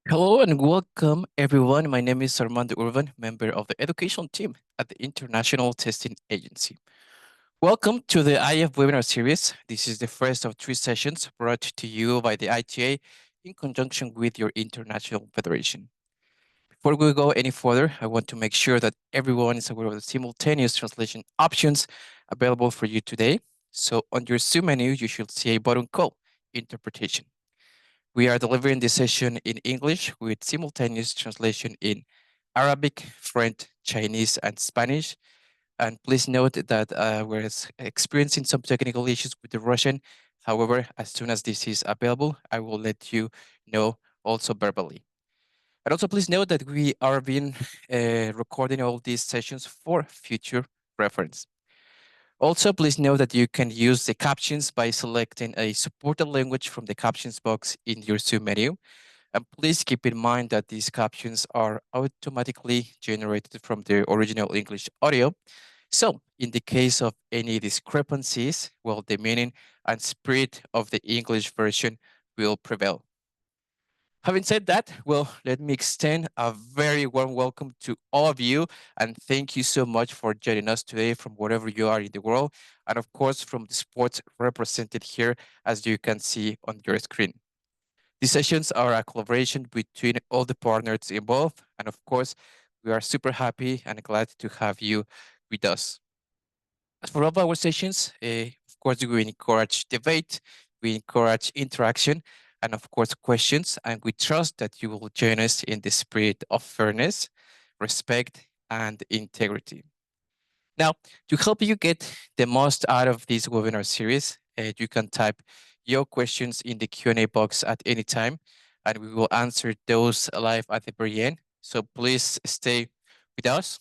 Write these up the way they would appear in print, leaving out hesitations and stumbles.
Hello and welcome, everyone. My name is Armando Urban, member of the education team at the International Testing Agency. Welcome to the IF webinar series. This is the first of three sessions brought to you by the ITA in conjunction with your international federation. Before we go any further, I want to make sure that everyone is aware of the simultaneous translation options available for you today. So on your Zoom menu, you should see a button called Interpretation. We are delivering this session in English with simultaneous translation in Arabic, French, Chinese, and Spanish. And please note that we're experiencing some technical issues with the Russian. However, as soon as this is available, I will let you know also verbally. And also please note that we are being recording all these sessions for future reference. Also, please note that you can use the captions by selecting a supported language from the captions box in your Zoom menu. And please keep in mind that these captions are automatically generated from the original English audio. So in the case of any discrepancies, well, the meaning and spirit of the English version will prevail. Having said that, well, let me extend a very warm welcome to all of you, and thank you so much for joining us today from wherever you are in the world, and of course from the sports represented here, as you can see on your screen. These sessions are a collaboration between all the partners involved, and of course, we are super happy and glad to have you with us. As for all of our sessions, of course, we encourage debate, we encourage interaction, and of course, questions. And we trust that you will join us in the spirit of fairness, respect, and integrity. Now, to help you get the most out of this webinar series, you can type your questions in the Q&A box at any time, and we will answer those live at the very end. So please stay with us.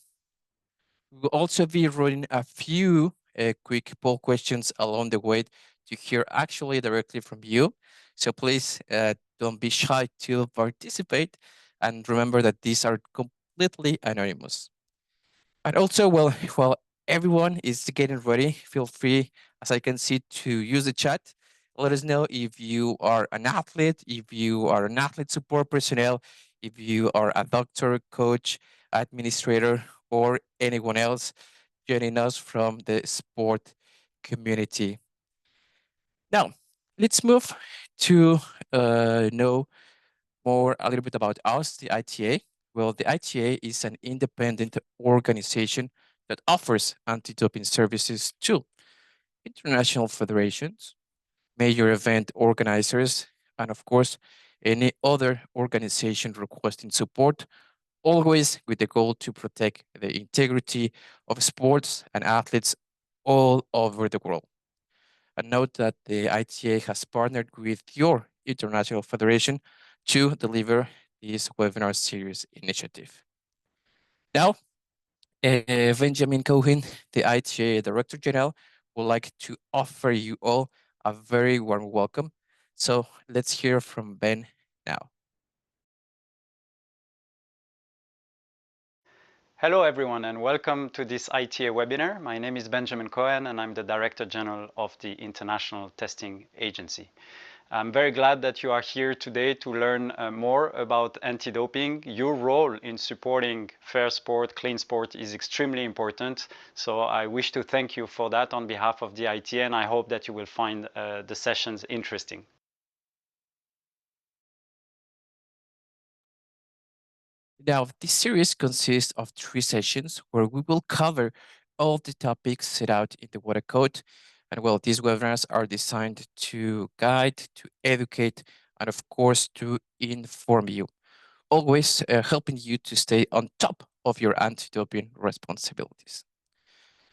We will also be running a few quick poll questions along the way to hear actually directly from you. So please don't be shy to participate. And remember that these are completely anonymous. And also, well, while everyone is getting ready, feel free, as I can see, to use the chat. Let us know if you are an athlete, if you are an athlete support personnel, if you are a doctor, coach, administrator, or anyone else joining us from the sport community. Now, let's move to know more a little bit about us, the ITA. Well, the ITA is an independent organization that offers anti-doping services to international federations, major event organizers, and of course, any other organization requesting support, always with the goal to protect the integrity of sports and athletes all over the world. And note that the ITA has partnered with your international federation to deliver this webinar series initiative. Now, Benjamin Cohen, the ITA Director General, would like to offer you all a very warm welcome. So let's hear from Ben now. Hello everyone and welcome to this ITA webinar. My name is Benjamin Cohen and I'm the Director General of the International Testing Agency. I'm very glad that you are here today to learn more about anti-doping. Your role in supporting fair sport, clean sport is extremely important. So I wish to thank you for that on behalf of the ITA, and I hope that you will find the sessions interesting. Now, this series consists of three sessions where we will cover all the topics set out in the water code. And well, these webinars are designed to guide, to educate, and of course, to inform you, always helping you to stay on top of your anti-doping responsibilities.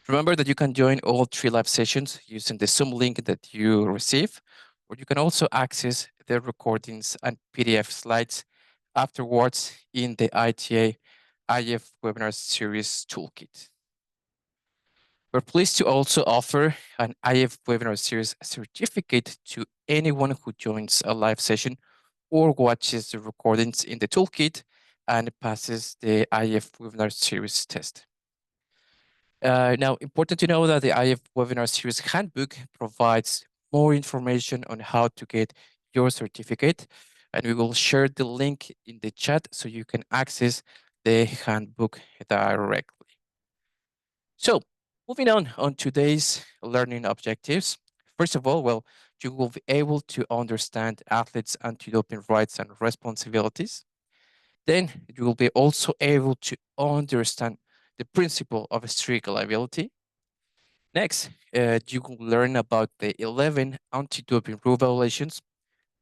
Remember that you can join all three live sessions using the Zoom link that you receive, or you can also access the recordings and PDF slides afterwards in the ITA IF Webinar Series Toolkit. We're pleased to also offer an IF Webinar Series certificate to anyone who joins a live session or watches the recordings in the toolkit and passes the IF Webinar Series test. Now, important to know that the IF Webinar Series Handbook provides more information on how to get your certificate. And we will share the link in the chat so you can access the handbook directly. So moving on today's learning objectives. First of all, well, you will be able to understand athletes' anti-doping rights and responsibilities. Then you will be also able to understand the principle of strict liability. Next, you will learn about the 11 anti-doping rule violations,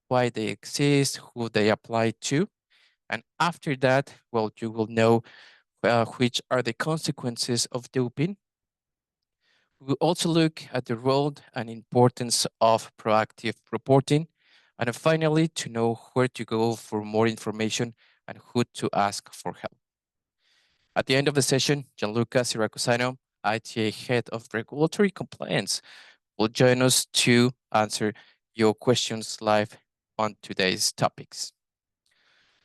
why they exist, who they apply to. And after that, well, you will know which are the consequences of doping. We'll also look at the role and importance of proactive reporting. And finally, to know where to go for more information and who to ask for help. At the end of the session, Gianluca Siracusano, ITA Head of Regulatory Compliance, will join us to answer your questions live on today's topics.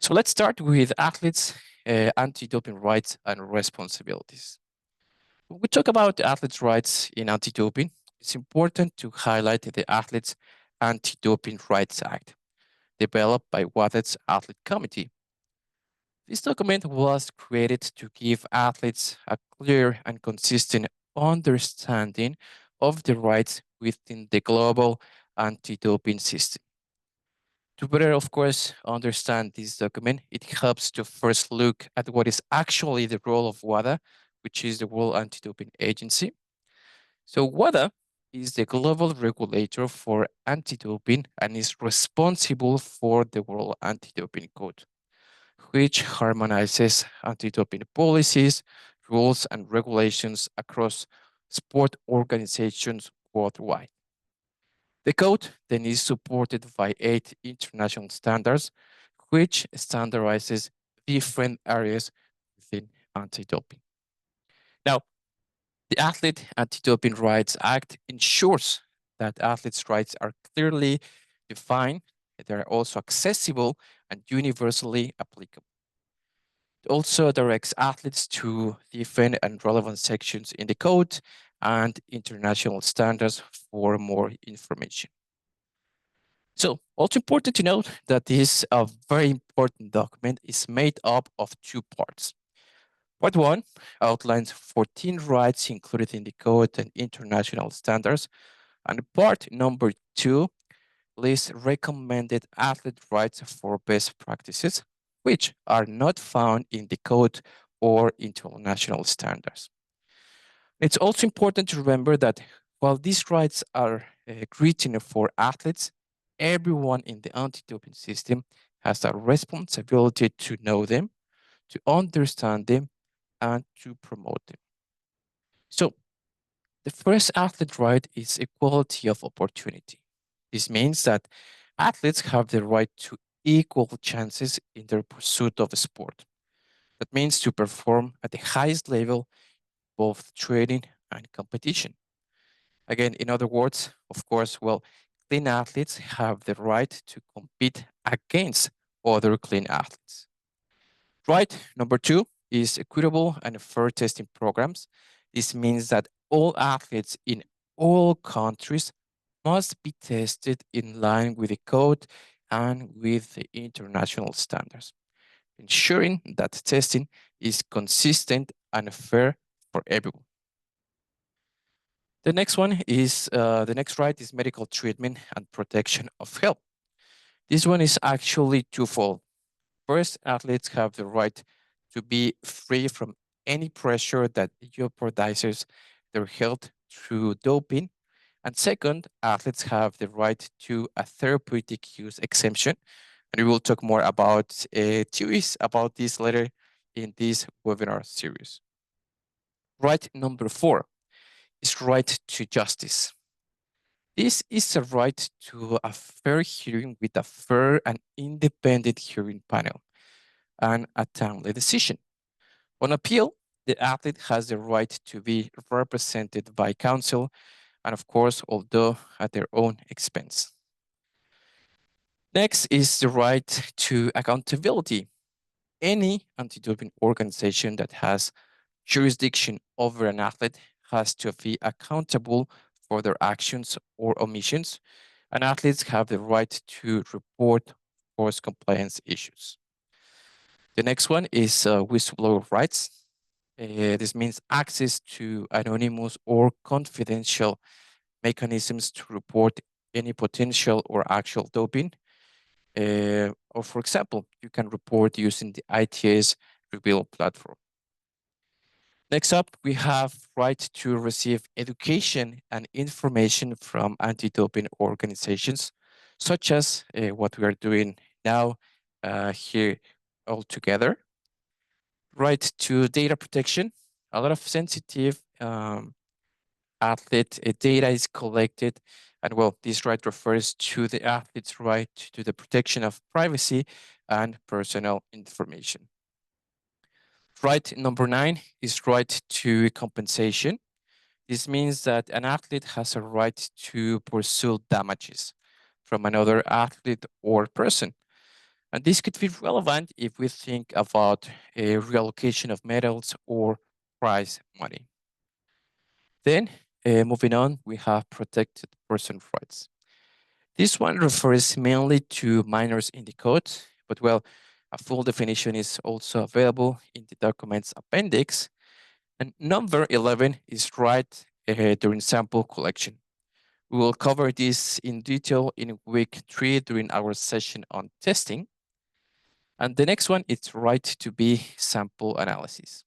So let's start with athletes' anti-doping rights and responsibilities. When we talk about athletes' rights in anti-doping, it's important to highlight the Athletes Anti-Doping Rights Act, developed by WADA's Athlete Committee. This document was created to give athletes a clear and consistent understanding of the rights within the global anti-doping system. To better, of course, understand this document, it helps to first look at what is actually the role of WADA, which is the World Anti-Doping Agency. So WADA is the global regulator for anti-doping and is responsible for the World Anti-Doping Code, which harmonizes anti-doping policies, rules, and regulations across sport organizations worldwide. The code then is supported by 8 international standards, which standardizes different areas within anti-doping. Now, the Athlete Anti-Doping Rights Act ensures that athletes' rights are clearly defined, that they are also accessible and universally applicable. It also directs athletes to different and relevant sections in the code and international standards for more information. So also important to note that this very important document is made up of 2 parts. Part 1 outlines 14 rights included in the code and international standards, and part number 2 lists recommended athlete rights for best practices, which are not found in the code or international standards. It's also important to remember that while these rights are written for athletes, everyone in the anti-doping system has a responsibility to know them, to understand them, and to promote them. So the first athlete right is equality of opportunity. This means that athletes have the right to equal chances in their pursuit of a sport. That means to perform at the highest level, both training and competition. Again, in other words, of course, well, clean athletes have the right to compete against other clean athletes. Right number 2 is equitable and fair testing programs. This means that all athletes in all countries must be tested in line with the code and with the international standards, ensuring that testing is consistent and fair for everyone. The next one is the next right is medical treatment and protection of health. This one is actually twofold. First, athletes have the right to be free from any pressure that jeopardizes their health through doping. And second, athletes have the right to a therapeutic use exemption. And we will talk more about theories about this later in this webinar series. Right number 4 is right to justice. This is a right to a fair hearing with a fair and independent hearing panel and a timely decision. On appeal, the athlete has the right to be represented by counsel and of course, although at their own expense. Next is the right to accountability. Any anti-doping organization that has jurisdiction over an athlete has to be accountable for their actions or omissions, and athletes have the right to report course, compliance issues. The next one is whistleblower rights. This means access to anonymous or confidential mechanisms to report any potential or actual doping. Or for example, you can report using the ITA's Reveal platform. Next up, we have right to receive education and information from anti-doping organizations, such as what we are doing now here all together. Right to data protection. A lot of sensitive athlete data is collected, and well, this right refers to the athlete's right to the protection of privacy and personal information. Right number 9 is right to compensation. This means that an athlete has a right to pursue damages from another athlete or person. And this could be relevant if we think about a reallocation of medals or prize money. Then, moving on, we have protected person rights. This one refers mainly to minors in the code, but well, a full definition is also available in the document's appendix. And number 11 is right during sample collection. We will cover this in detail in week 3 during our session on testing. And the next one is right to be sample analysis.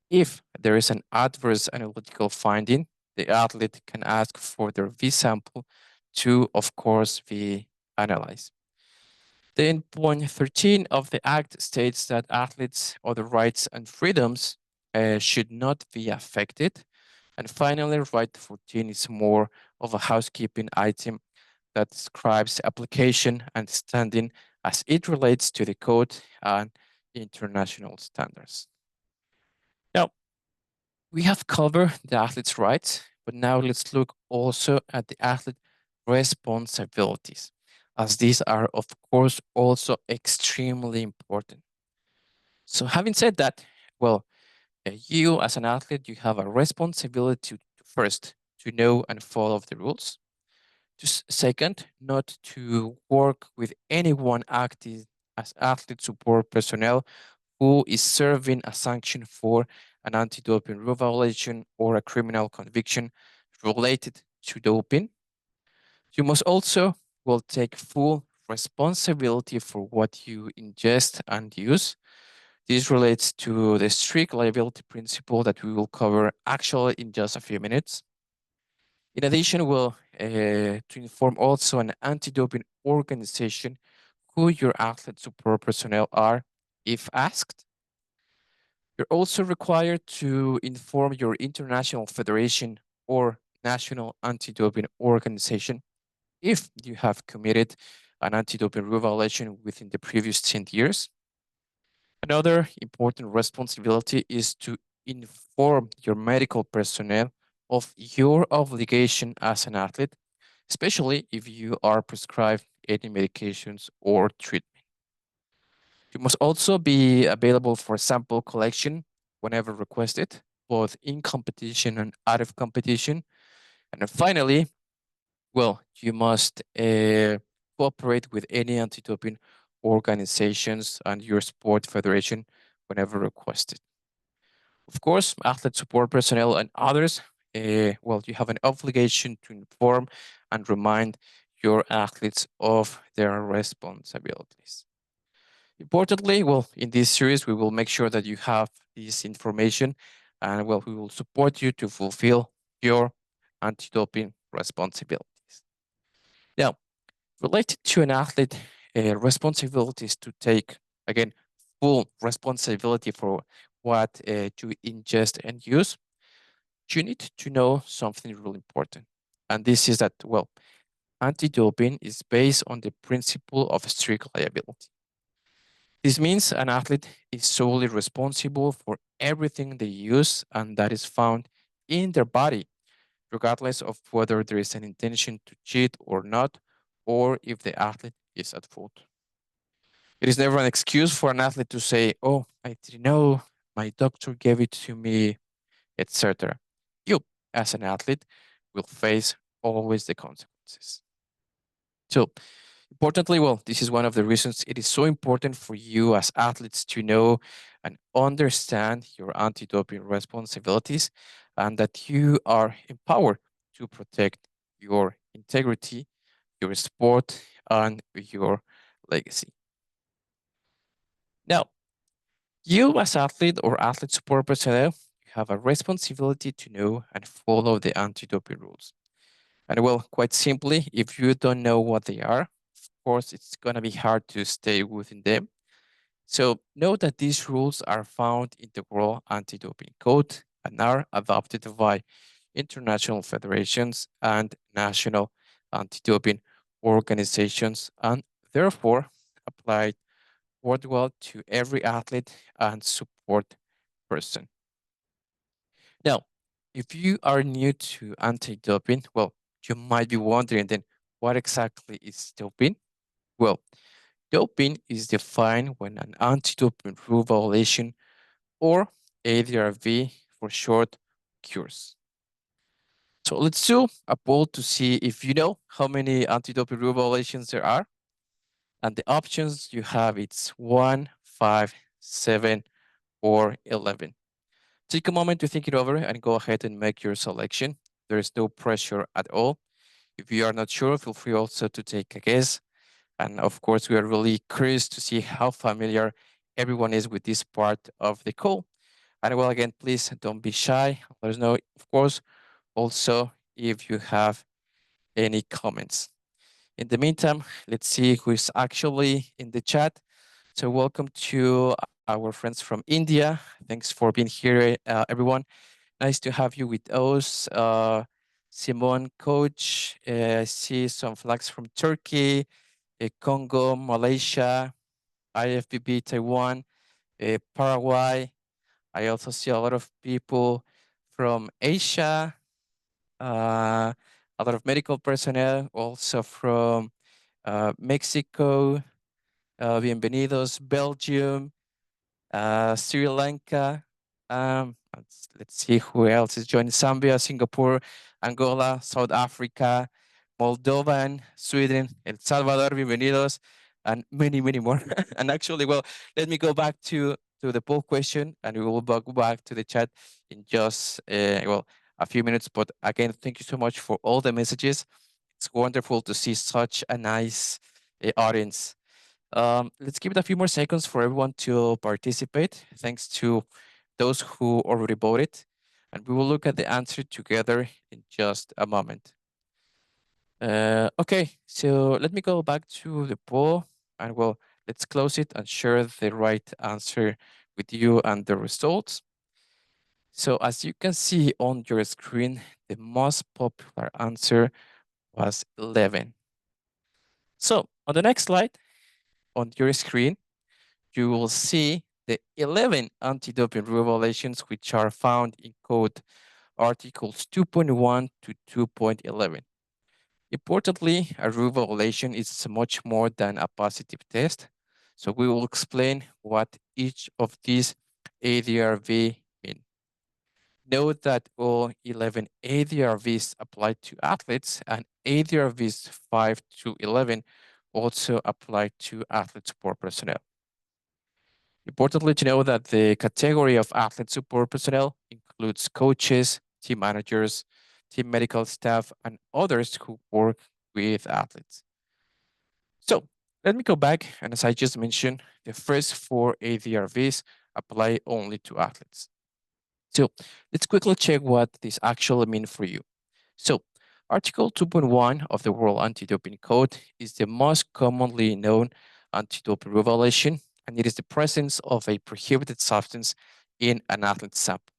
If there is an adverse analytical finding, the athlete can ask for their V sample to, of course, be analyzed. Then point 13 of the Act states that athletes' other rights and freedoms should not be affected. And finally, right 14 is more of a housekeeping item that describes application and standing as it relates to the code and international standards. Now, we have covered the athlete's rights, but now let's look also at the athlete responsibilities, as these are, of course, also extremely important. So having said that, well, you as an athlete, you have a responsibility to first, to know and follow the rules. Second, not to work with anyone acting as athlete support personnel who is serving a sanction for an anti-doping rule violation or a criminal conviction related to doping. You must also will take full responsibility for what you ingest and use. This relates to the strict liability principle that we will cover actually in just a few minutes. In addition, we'll to inform also an anti-doping organization who your athlete support personnel are if asked. You're also required to inform your international federation or national anti-doping organization if you have committed an anti-doping rule violation within the previous 10 years. Another important responsibility is to inform your medical personnel of your obligation as an athlete, especially if you are prescribed any medications or treatment. You must also be available for sample collection whenever requested, both in competition and out of competition. And then finally, well, you must cooperate with any anti-doping organizations and your sport federation whenever requested. Of course, athlete support personnel and others, well, you have an obligation to inform and remind your athletes of their responsibilities. Importantly, well, in this series, we will make sure that you have this information and well, we will support you to fulfill your anti-doping responsibilities. Now, related to an athlete, responsibilities to take, again, full responsibility for what you ingest and use, you need to know something really important. And this is that, well, anti-doping is based on the principle of strict liability. This means an athlete is solely responsible for everything they use and that is found in their body, regardless of whether there is an intention to cheat or not, or if the athlete is at fault. It is never an excuse for an athlete to say, oh, I didn't know, my doctor gave it to me, etc. You, as an athlete, will face always the consequences. So, Importantly, well, this is one of the reasons it is so important for you as athletes to know and understand your anti-doping responsibilities and that you are empowered to protect your integrity, your sport, and your legacy. Now, you as athlete or athlete support personnel, you have a responsibility to know and follow the anti-doping rules. And well, quite simply, if you don't know what they are, of course, it's going to be hard to stay within them. So know that these rules are found in the World Anti-Doping Code and are adopted by international federations and national anti-doping organizations and therefore applied worldwide to every athlete and support person. Now, if you are new to anti-doping, well, you might be wondering then what exactly is doping? Well, doping is defined when an anti-doping rule violation or ADRV for short occurs. So let's do a poll to see if you know how many anti-doping rule violations there are. And the options you have it's 1, 5, 7, or 11. Take a moment to think it over and go ahead and make your selection. There is no pressure at all. If you are not sure, feel free also to take a guess. And of course, we are really curious to see how familiar everyone is with this part of the call. And well, again, please don't be shy. Let us know, of course, also if you have any comments. In the meantime, let's see who is actually in the chat. So welcome to our friends from India. Thanks for being here, everyone. Nice to have you with us. Simon, coach. I see some flags from Turkey, Congo, Malaysia, IFBB, Taiwan, Paraguay. I also see a lot of people from Asia, a lot of medical personnel, also from Mexico, bienvenidos, Belgium, Sri Lanka. Let's see who else is joining. Zambia, Singapore, Angola, South Africa, Moldova, Sweden, El Salvador, bienvenidos, and many, many more. And actually, well, let me go back to the poll question and we will go back to the chat in just, well, a few minutes. But again, thank you so much for all the messages. It's wonderful to see such a nice audience. Let's give it a few more seconds for everyone to participate. Thanks to those who already voted. And we will look at the answer together in just a moment. Okay, so let me go back to the poll and well, let's close it and share the right answer with you and the results. So as you can see on your screen, the most popular answer was 11. So on the next slide on your screen, you will see the 11 anti-doping regulations which are found in code articles 2.1 to 2.11. Importantly, a rule violation is much more than a positive test. So we will explain what each of these ADRV mean. Note that all 11 ADRVs apply to athletes and ADRVs 5 to 11 also apply to athlete support personnel. Importantly to know that the category of athlete support personnel includes coaches, team managers, team medical staff, and others who work with athletes. So let me go back, and as I just mentioned, the first 4 ADRVs apply only to athletes. So let's quickly check what this actually means for you. So Article 2.1 of the World Anti-Doping Code is the most commonly known anti-doping violation, and it is the presence of a prohibited substance in an athlete's sample.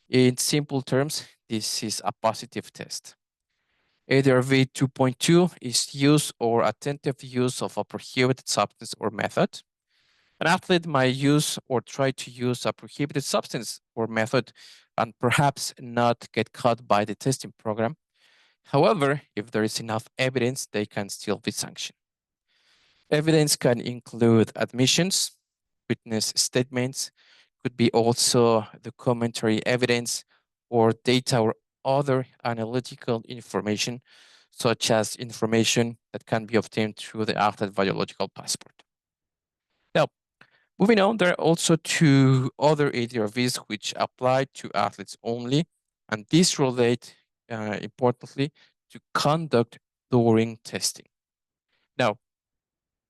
In simple terms, this is a positive test. ADRV 2.2 is use or attentive use of a prohibited substance or method. An athlete might use or try to use a prohibited substance or method and perhaps not get caught by the testing program. However, if there is enough evidence, they can still be sanctioned. Evidence can include admissions, witness statements, could be also documentary evidence or data or other analytical information such as information that can be obtained through the athlete biological passport. Now, moving on, there are also two other ADRVs which apply to athletes only, and these relate importantly to conduct during testing. Now,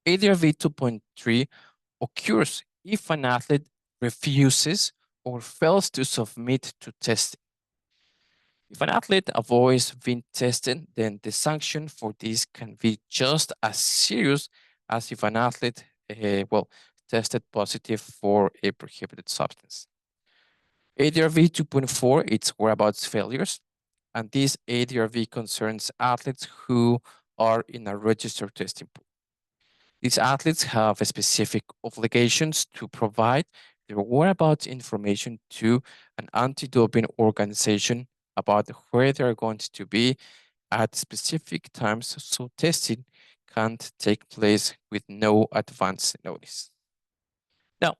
ADRV 2.3 occurs if an athlete refuses or fails to submit to testing. If an athlete avoids being tested, then the sanction for this can be just as serious as if an athlete, tested positive for a prohibited substance. ADRV 2.4, it's whereabouts failures, and this ADRV concerns athletes who are in a registered testing pool. These athletes have specific obligations to provide their whereabouts information to an anti-doping organization about where they're going to be at specific times, so testing can't take place with no advance notice. Now,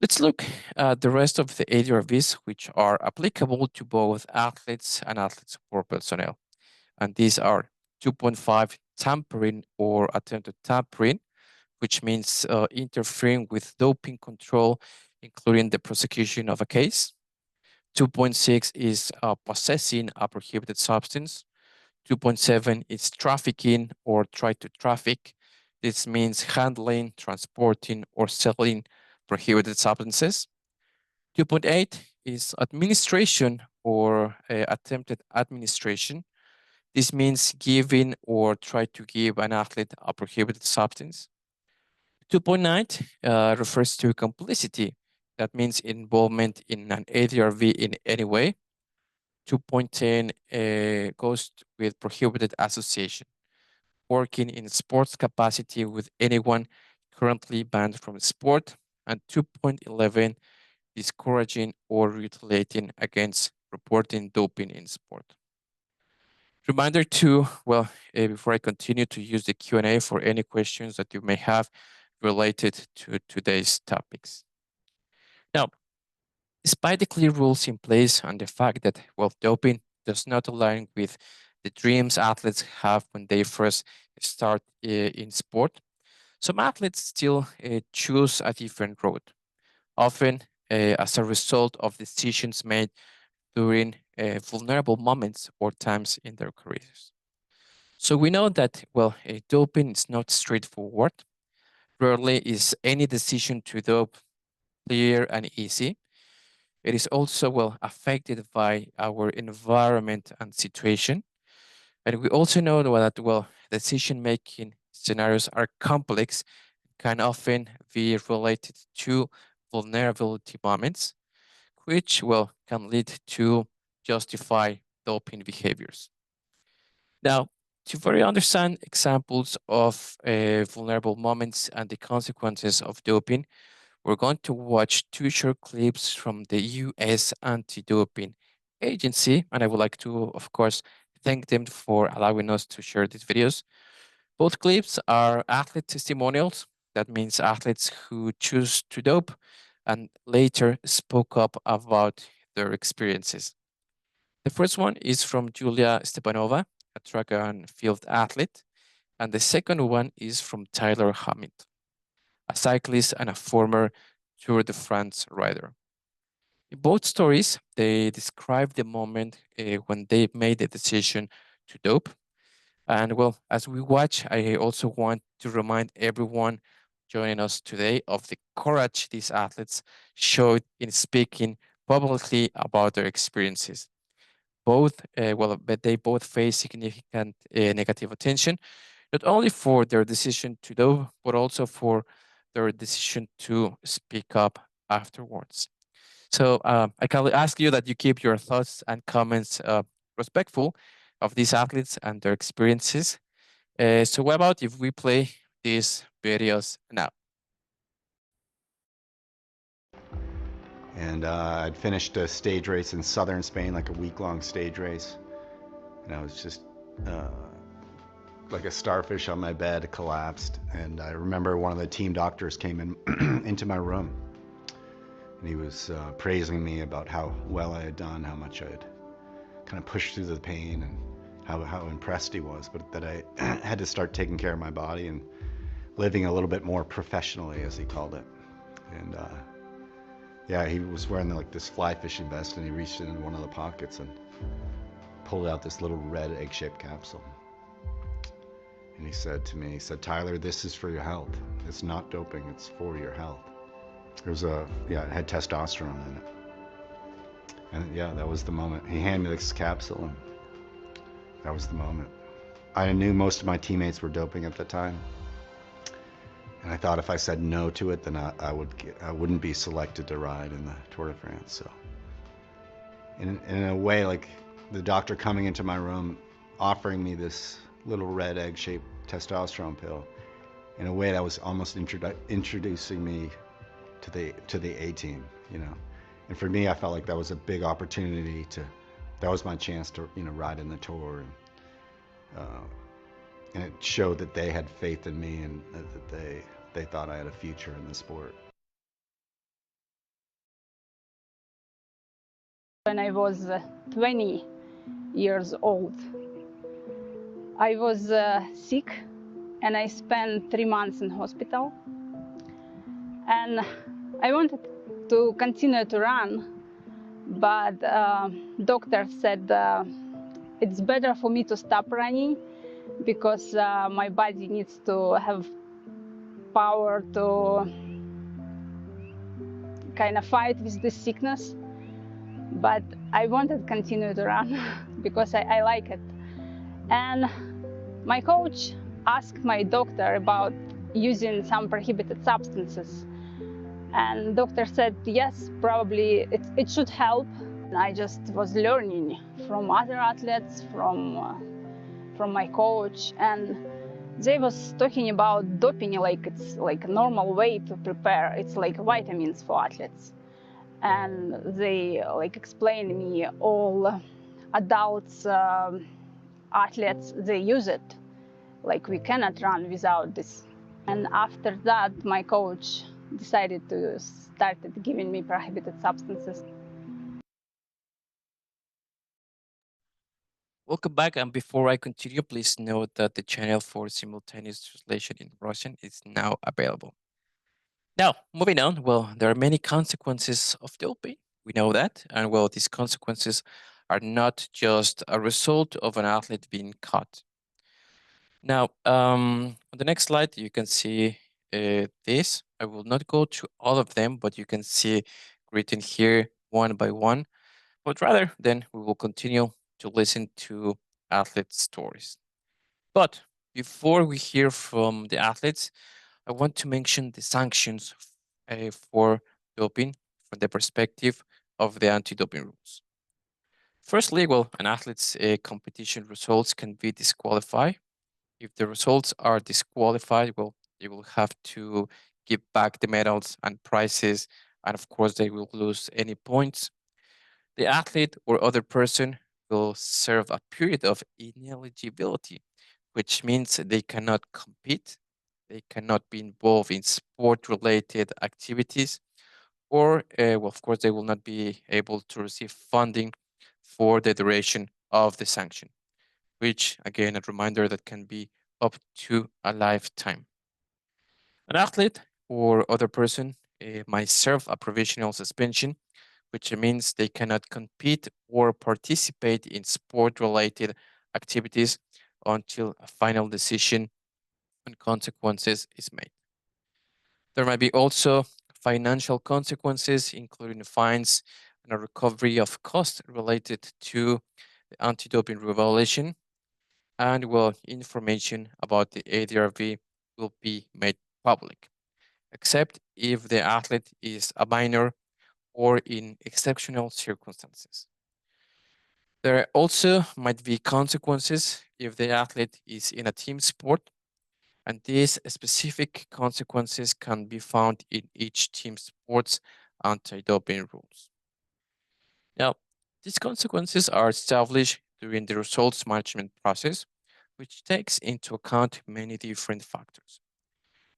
let's look at the rest of the ADRVs, which are applicable to both athletes and athlete support personnel. And these are 2.5, tampering or attempted tampering, which means interfering with doping control, including the prosecution of a case. 2.6 is possessing a prohibited substance. 2.7 is trafficking or try to traffic. This means handling, transporting, or selling prohibited substances. 2.8 is administration or attempted administration. This means giving or try to give an athlete a prohibited substance. 2.9 refers to complicity. That means involvement in an ADRV in any way. 2.10 goes with prohibited association, working in sports capacity with anyone currently banned from sport. And 2.11, discouraging or retaliating against reporting doping in sport. Reminder to, before I continue, to use the Q&A for any questions that you may have related to today's topics. Now, despite the clear rules in place and the fact that, doping does not align with the dreams athletes have when they first start in sport, some athletes still choose a different road, often as a result of decisions made during vulnerable moments or times in their careers. So we know that, doping is not straightforward. Rarely is any decision to dope clear and easy. It is also, affected by our environment and situation. And we also know that, decision-making scenarios are complex, can often be related to vulnerability moments, which, can lead to justify doping behaviors. Now, to very understand examples of vulnerable moments and the consequences of doping, we're going to watch two short clips from the US Anti-Doping Agency, and I would like to, of course, thank them for allowing us to share these videos. Both clips are athlete testimonials. That means athletes who choose to dope and later spoke up about their experiences. The first one is from Julia Stepanova, a track and field athlete, and the second one is from Tyler Hamilton, a cyclist and a former Tour de France rider. In both stories, they describe the moment when they made the decision to dope. And as we watch, I also want to remind everyone joining us today of the courage these athletes showed in speaking publicly about their experiences. But they both face significant negative attention, not only for their decision to do, but also for their decision to speak up afterwards. So I kindly ask you that you keep your thoughts and comments respectful of these athletes and their experiences. So what about if we play these videos now? And I'd finished a stage race in southern Spain, like a week-long stage race. And I was just like a starfish on my bed, collapsed. And I remember one of the team doctors came in into my room. And he was praising me about how well I had done, how much I had kind of pushed through the pain, and how impressed he was, but that I had to start taking care of my body and living a little bit more professionally, as he called it. And yeah, he was wearing like this fly fishing vest, and he reached into one of the pockets and pulled out this little red egg-shaped capsule. And he said to me, he said, "Tyler, this is for your health. It's not doping, it's for your health." It was it had testosterone in it. And yeah, that was the moment. He handed me this capsule, and that was the moment. I knew most of my teammates were doping at the time. And I thought if I said no to it, then I wouldn't be selected to ride in the Tour de France. So in a way, like the doctor coming into my room, offering me this little red egg-shaped testosterone pill, in a way that was almost introducing me to the A team, you know. And for me, I felt like that was a big opportunity that was my chance to, you know, ride in the Tour, and it showed that they had faith in me, and that they thought I had a future in the sport. When I was 20 years old, I was sick, and I spent 3 months in hospital. And I wanted to continue to run, but doctor said it's better for me to stop running because my body needs to have power to kind of fight with this sickness. But I wanted to continue to run because I like it. And my coach asked my doctor about using some prohibited substances. And doctor said, yes, probably it should help. I just was learning from other athletes, from my coach, and they was talking about doping like it's like a normal way to prepare. It's like vitamins for athletes. And they like explained me all adults, athletes, they use it. Like we cannot run without this. And after that, my coach decided to start giving me prohibited substances. Welcome back, and before I continue, please note that the channel for simultaneous translation in Russian is now available. Now, moving on, well, there are many consequences of doping. We know that, and well, these consequences are not just a result of an athlete being caught. Now, on the next slide, you can see this. I will not go through all of them, but you can see written here one by one. But rather, then we will continue to listen to athletes' stories. But before we hear from the athletes, I want to mention the sanctions for doping from the perspective of the anti-doping rules. Firstly, well, an athlete's competition results can be disqualified. If the results are disqualified, well, they will have to give back the medals and prizes, and of course, they will lose any points. The athlete or other person will serve a period of ineligibility, which means they cannot compete, they cannot be involved in sport-related activities, or, well, of course, they will not be able to receive funding for the duration of the sanction, which, again, a reminder that can be up to a lifetime. An athlete or other person might serve a provisional suspension, which means they cannot compete or participate in sport-related activities until a final decision on consequences is made. There might be also financial consequences, including fines and a recovery of costs related to the anti-doping violation, and well, information about the ADRV will be made public, except if the athlete is a minor or in exceptional circumstances. There also might be consequences if the athlete is in a team sport, and these specific consequences can be found in each team sport's anti-doping rules. Now, these consequences are established during the results management process, which takes into account many different factors.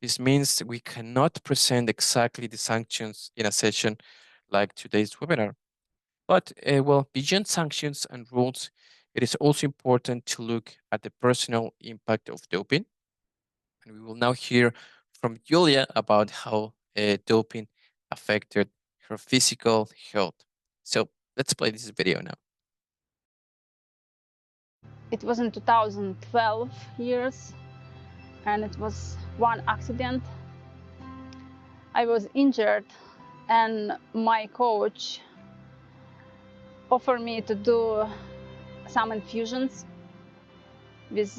This means we cannot present exactly the sanctions in a session like today's webinar. But well, beyond sanctions and rules, it is also important to look at the personal impact of doping. And we will now hear from Julia about how doping affected her physical health. So let's play this video now. It was in 2012 years, and it was one accident. I was injured, and my coach offered me to do some infusions with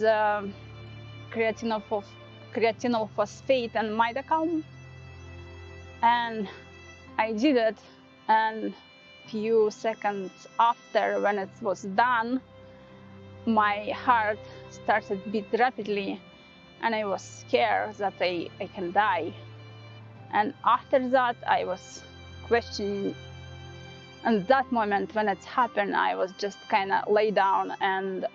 creatinophosphate and midocalm, and I did it. And few seconds after, when it was done, my heart started to beat rapidly, and I was scared that I can die. And after that, I was questioning. And that moment when it happened, I was just kind of lay down and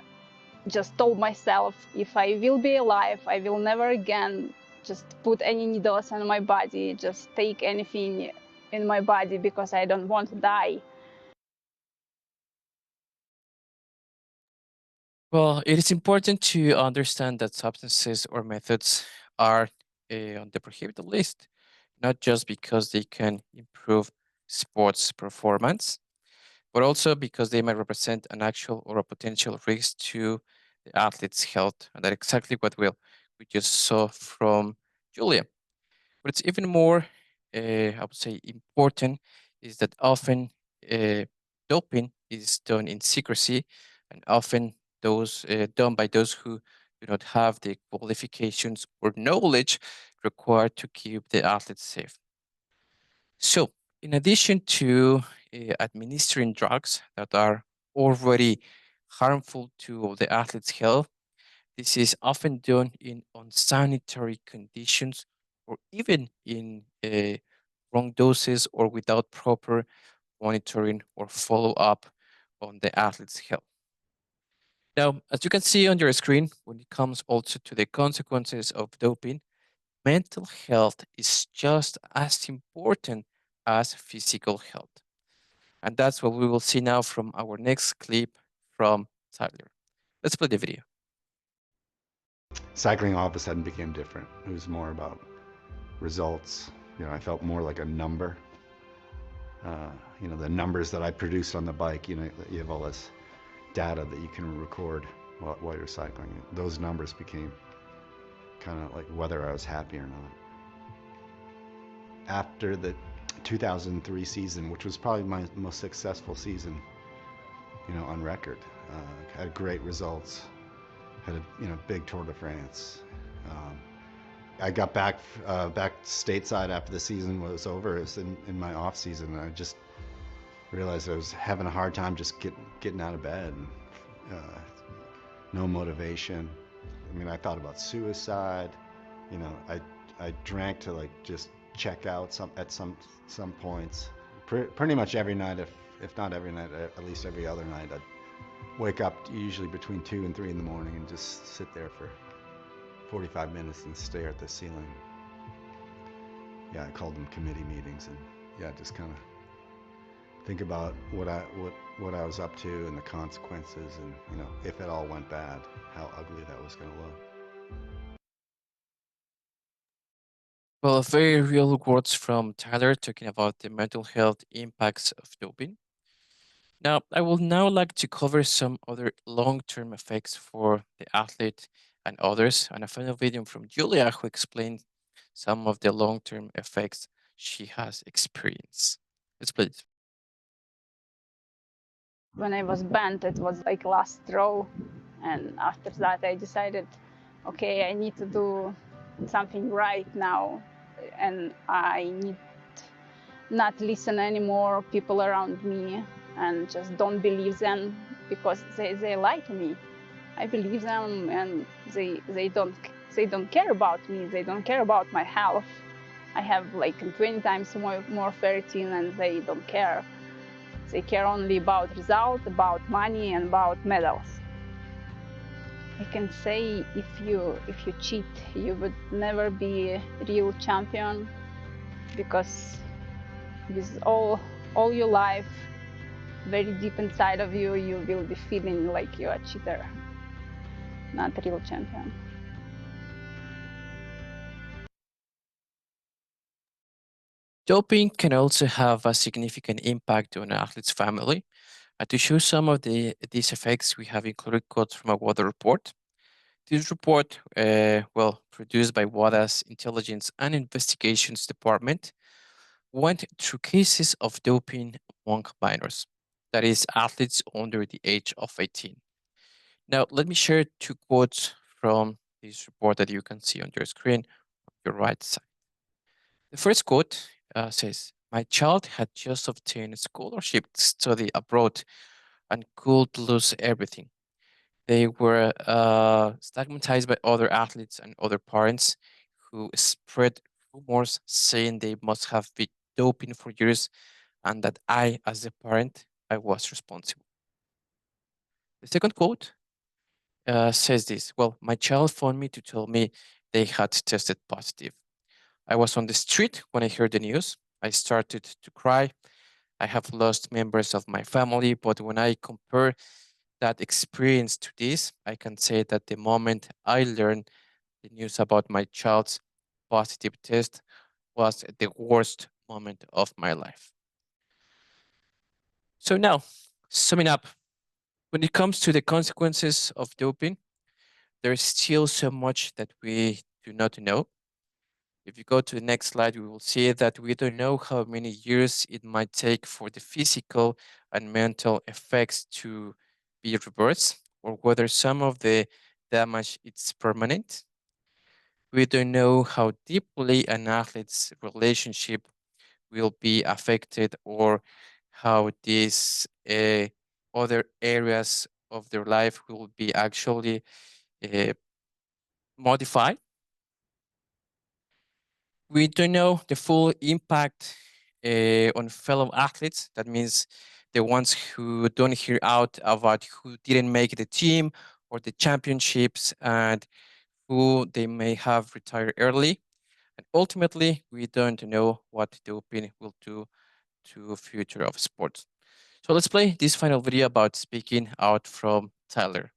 just told myself, if I will be alive, I will never again just put any needles in my body, just take anything in my body, because I don't want to die. Well, it is important to understand that substances or methods are on the prohibited list, not just because they can improve sports performance, but also because they might represent an actual or a potential risk to the athlete's health. And that's exactly what we just saw from Julia. But it's even more, I would say, important is that often doping is done in secrecy, and often those done by those who do not have the qualifications or knowledge required to keep the athletes safe. So, in addition to administering drugs that are already harmful to the athlete's health, this is often done in unsanitary conditions or even in wrong doses or without proper monitoring or follow up on the athlete's health. Now, as you can see on your screen, when it comes also to the consequences of doping, mental health is just as important as physical health. And that's what we will see now from our next clip from Tyler. Let's play the video. Cycling all of a sudden became different. It was more about results. You know, I felt more like a number. You know, the numbers that I produced on the bike, you know, you have all this data that you can record while you're cycling. Those numbers became kind of like whether I was happy or not. After the 2003 season, which was probably my most successful season, you know, on record, had great results, had a big Tour de France. I got back stateside after the season was over. It was in my off season, and I just realized I was having a hard time just getting out of bed. And, no motivation. I mean, I thought about suicide. You know, I drank to like just check out at some points. Pretty much every night, if not every night, at least every other night, I'd wake up usually between 2 and 3 in the morning and just sit there for 45 minutes and stare at the ceiling. Yeah, I called them committee meetings, and yeah, just kind of think about what I was up to and the consequences, and you know, if it all went bad, how ugly that was going to look. Well, very real words from Tyler talking about the mental health impacts of doping. Now, I will now like to cover some other long-term effects for the athlete and others, and a final video from Julia who explained some of the long-term effects she has experienced. Let's play it. When I was banned, it was like last straw, and after that I decided, okay, I need to do something right now, and I need not listen anymore people around me and just don't believe them, because they lie to me. I believe them, and they don't care about me. They don't care about my health. I have like 20 times more ferritin, and they don't care. They care only about result, about money, and about medals. I can say if you cheat, you would never be a real champion, because with all your life very deep inside of you, you will be feeling like you're a cheater, not a real champion. Doping can also have a significant impact on an athlete's family. To show some of these effects, we have included quotes from a WADA report. This report, produced by WADA's Intelligence and Investigations Department, went through cases of doping among minors, that is, athletes under the age of 18. Now, let me share two quotes from this report that you can see on your screen on your right side. The first quote says, "My child had just obtained a scholarship to study abroad and could lose everything. They were stigmatized by other athletes and other parents who spread rumors saying they must have been doping for years and that I, as a parent, I was responsible." The second quote says this, "Well, my child phoned me to tell me they had tested positive. I was on the street when I heard the news. I started to cry. I have lost members of my family, but when I compare that experience to this, I can say that the moment I learned the news about my child's positive test was the worst moment of my life." So now, summing up, when it comes to the consequences of doping, there's still so much that we do not know. If you go to the next slide, we will see that we don't know how many years it might take for the physical and mental effects to be reversed, or whether some of the damage is permanent. We don't know how deeply an athlete's relationship will be affected, or how these other areas of their life will be actually uh, modified. We don't know the full impact on fellow athletes. That means the ones who don't hear out about who didn't make the team or the championships and who they may have retired early. And ultimately, we don't know what doping will do to future of sports. So let's play this final video about speaking out from Tyler.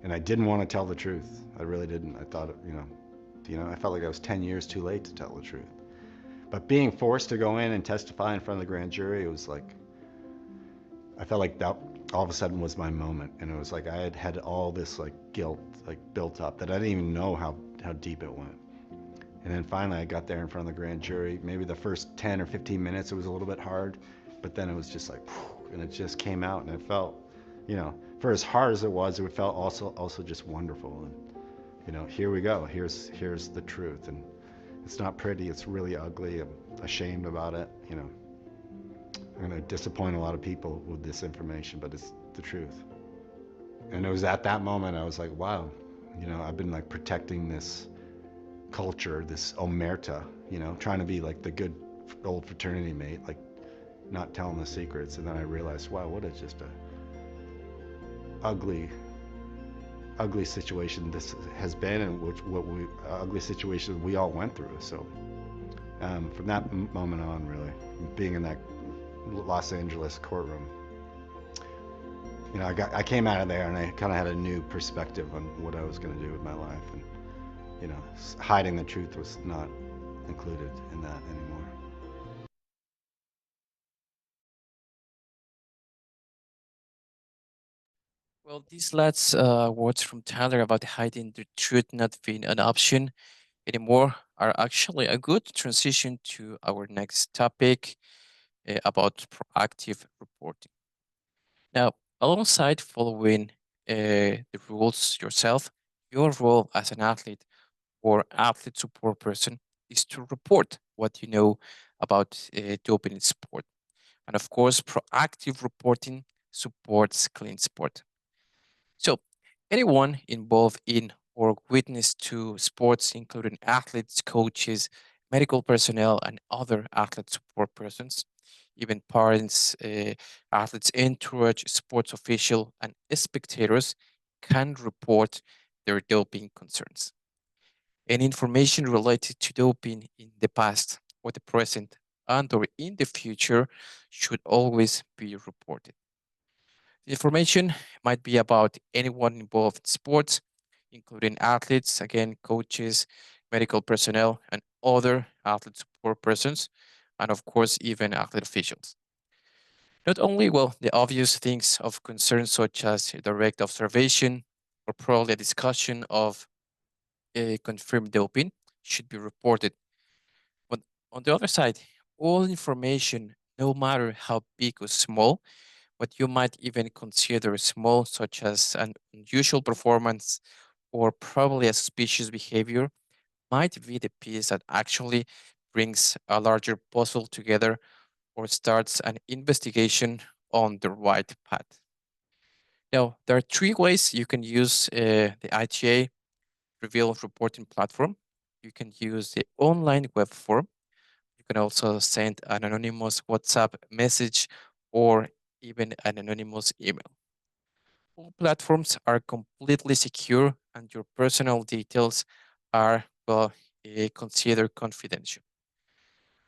And I didn't want to tell the truth. I really didn't. I thought, I felt like I was 10 years too late to tell the truth. But being forced to go in and testify in front of the grand jury, it was like, I felt like that all of a sudden was my moment. And it was like I had had all this like guilt like built up that I didn't even know how deep it went. And then finally I got there in front of the grand jury. Maybe the first 10 or 15 minutes it was a little bit hard, but then it was just like, and it just came out, and it felt, for as hard as it felt also just wonderful. And here we go. Here's the truth, and it's not pretty. It's really ugly. I'm ashamed about it. I'm gonna disappoint a lot of people with this information, but it's the truth. And it was at that moment I was like, wow, I've been like protecting this culture, this omerta, trying to be like the good old fraternity mate, like not telling the secrets. And then I realized, wow, what is just a ugly situation this has been, and ugly situation we all went through. So from that moment on, really, being in that Los Angeles courtroom, I came out of there and I kind of had a new perspective on what I was going to do with my life. And hiding the truth was not included in that anymore. Well, these last words from Tyler about hiding the truth not being an option anymore are actually a good transition to our next topic about proactive reporting. Now, alongside following the rules yourself, your role as an athlete or athlete support person is to report what you know about doping in sport. And of course, proactive reporting supports clean sport. So, anyone involved in or witness to sports, including athletes, coaches, medical personnel, and other athlete support persons, even parents, athletes' entourage, sports official, and spectators, can report their doping concerns. Any information related to doping in the past or the present and or in the future should always be reported. The information might be about anyone involved in sports, including athletes, again, coaches, medical personnel, and other athlete support persons, and of course, even athlete officials. Not only, well, the obvious things of concern, such as direct observation or probably a discussion of confirmed doping, should be reported. But on the other side, all information, no matter how big or small, what you might even consider small, such as an unusual performance or probably a suspicious behavior, might be the piece that actually brings a larger puzzle together or starts an investigation on the right path. Now, there are three ways you can use the ITA Reveal reporting platform. You can use the online web form. You can also send an anonymous WhatsApp message or even an anonymous email. All platforms are completely secure and your personal details are, well, considered confidential.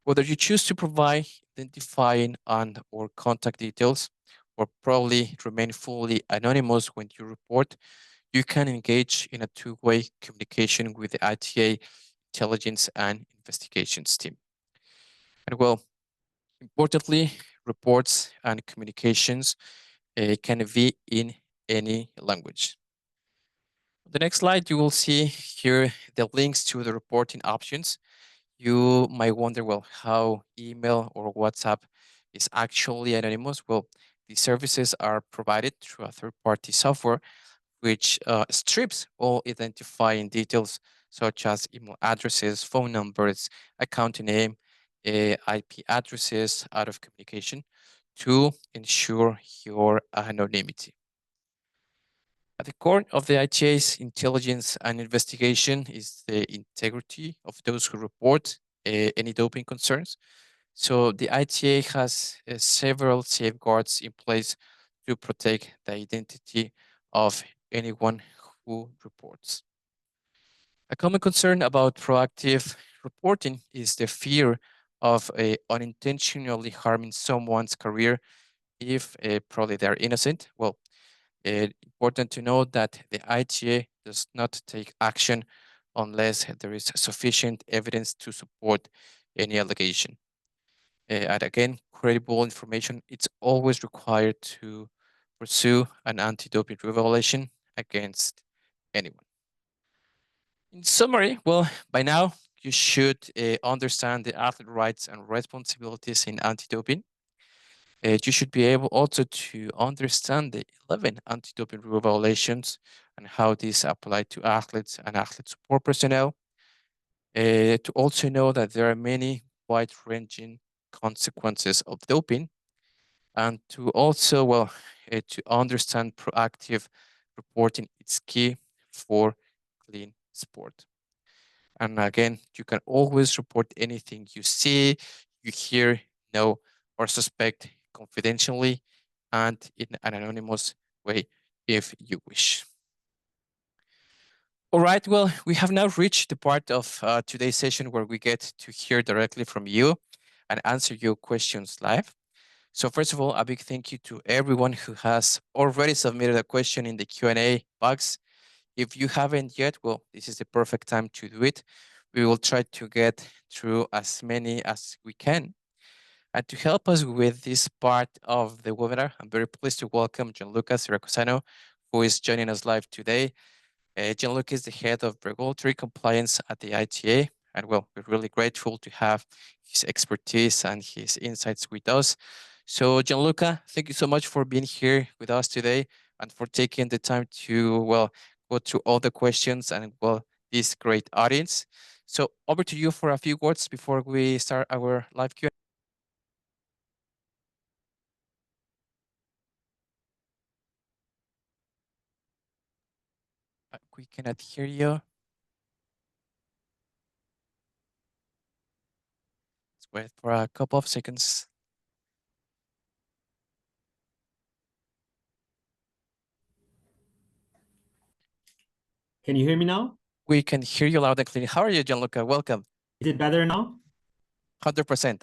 Whether you choose to provide identifying and or contact details or probably remain fully anonymous when you report, you can engage in a two-way communication with the ITA intelligence and investigations team. And well, importantly, reports and communications can be in any language. On the next slide, you will see here the links to the reporting options. You might wonder, well, how email or WhatsApp is actually anonymous. Well, these services are provided through a third-party software which strips all identifying details such as email addresses, phone numbers, account name, IP addresses out of communication to ensure your anonymity. At the core of the ITA's intelligence and investigation is the integrity of those who report any doping concerns. So the ITA has several safeguards in place to protect the identity of anyone who reports. A common concern about proactive reporting is the fear of unintentionally harming someone's career if probably they're innocent. Well, important to note that the ITA does not take action unless there is sufficient evidence to support any allegation. And again, credible information, it's always required to pursue an anti-doping violation against anyone. In summary, well, by now you should understand the athlete rights and responsibilities in anti-doping. You should be able also to understand the 11 anti-doping rule violations and how these apply to athletes and athlete support personnel. To also know that there are many wide-ranging consequences of doping, and to also, well, to understand proactive reporting is key for clean sport. And again, you can always report anything you see, you hear, know, or suspect confidentially and in an anonymous way if you wish. All right, well, we have now reached the part of today's session where we get to hear directly from you and answer your questions live. So first of all, a big thank you to everyone who has already submitted a question in the Q&A box. If you haven't yet, well, this is the perfect time to do it. We will try to get through as many as we can. And to help us with this part of the webinar, I'm very pleased to welcome Gianluca Siracusano, who is joining us live today. Gianluca is the head of regulatory compliance at the ITA, and well, we're really grateful to have his expertise and his insights with us. So Gianluca, thank you so much for being here with us today and for taking the time to, well, go through all the questions and, well, this great audience. So over to you for a few words before we start our live Q&A. We cannot hear you. Let's wait for a couple of seconds. Can you hear me now? We can hear you loud and clear. How are you, Gianluca? Welcome. Is it better now? 100%.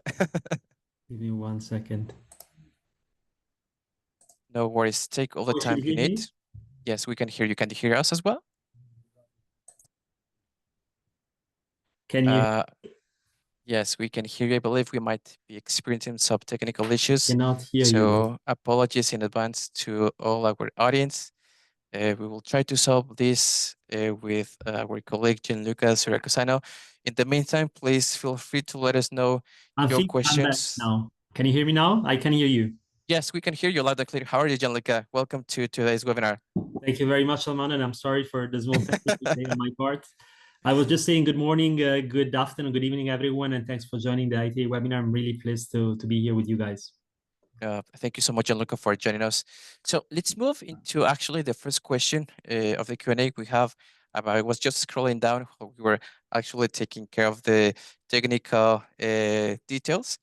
Give me 1 second. No worries. Take all the You time should you hear need. me? Yes, we can hear you. Can you hear us as well? Can you Yes, we can hear you. I believe we might be experiencing some technical issues. cannot hear you? So apologies in advance to all our audience. We will try to solve this with our colleague Gianluca Siracusano. In the meantime, please feel free to let us know I your think I'm back questions. now. Can you hear me now? I can hear you. Yes, we can hear you loud and clear. How are you, Gianluca? Welcome to today's webinar. Thank you very much, Salman, and I'm sorry for the small technical delay on my part. I was just saying good morning, good afternoon, good evening, everyone, and thanks for joining the ITA webinar. I'm really pleased to be here with you guys. Thank you so much, Gianluca, for joining us. So let's move into actually the first question of the Q&A we have. I was just scrolling down. We were actually taking care of the technical details.